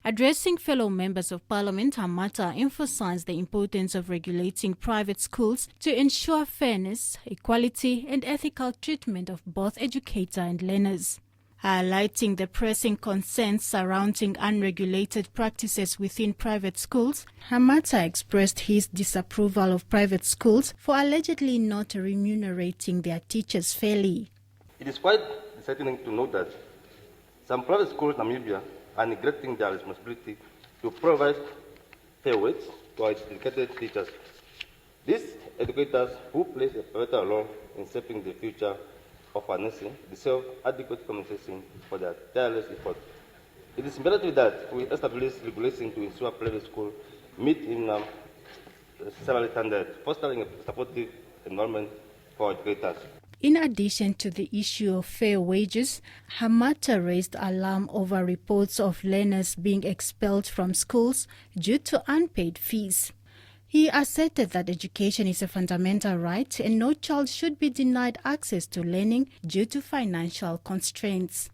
Addressing fellow members of parliament, Hamata emphasized the importance of regulating private schools to ensure fairness, equality and ethical treatment of both educator and learners. Highlighting the pressing concerns surrounding unregulated practices within private schools, Hamata expressed his disapproval of private schools for allegedly not remunerating their teachers fairly. It is quite disheartening to note that some private schools in Namibia are neglecting their responsibility to provide fair wage to our educated teachers. These educators, who play a pivotal role in shaping the future of our nation, deserve adequate compensation for their tireless effort. It is imperative that we establish regulation to ensure private schools meet in several standards, fostering a supportive environment for educators. In addition to the issue of fair wages, Hamata raised alarm over reports of learners being expelled from schools due to unpaid fees. He asserted that education is a fundamental right and no child should be denied access to learning due to financial constraints.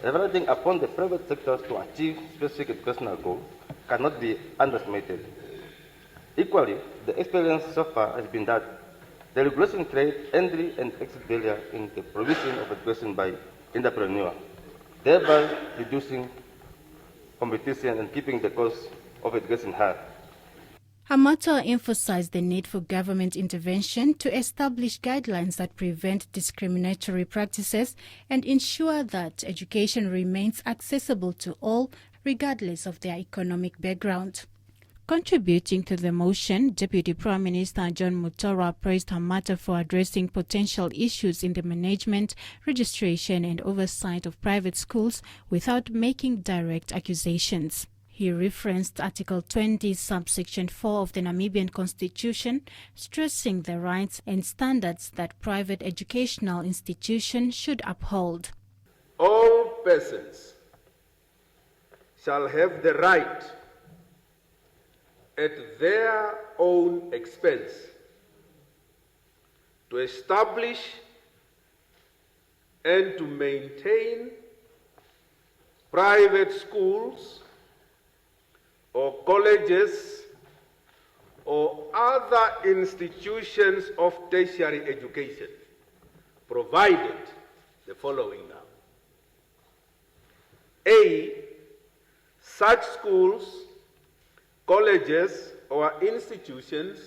Leveraging upon the private sector to achieve specific educational goals cannot be underestimated. Equally, the experience so far has been that the regulation creates entry and exit barriers in the provision of education by entrepreneurs, thereby reducing competition and keeping the cost of education high. Hamata emphasized the need for government intervention to establish guidelines that prevent discriminatory practices and ensure that education remains accessible to all, regardless of their economic background. Contributing to the motion, Deputy Prime Minister John Mutora praised Hamata for addressing potential issues in the management, registration and oversight of private schools without making direct accusations. He referenced Article 20, subsection 4 of the Namibian Constitution, stressing the rights and standards that private educational institutions should uphold. All persons shall have the right, at their own expense, to establish and to maintain private schools or colleges or other institutions of tertiary education, provided the following now. A, such schools, colleges or institutions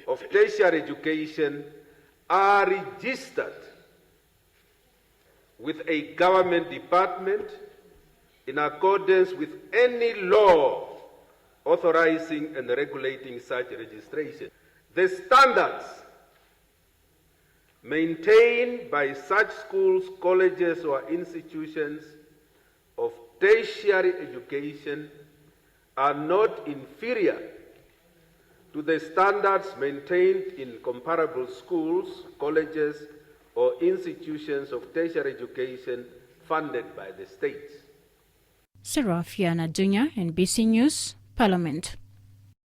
of tertiary education are registered with a government department in accordance with any law authorizing and regulating such registration. The standards maintained by such schools, colleges or institutions of tertiary education are not inferior to the standards maintained in comparable schools, colleges or institutions of tertiary education funded by the state. Serafiana Dunya, NBC News, Parliament.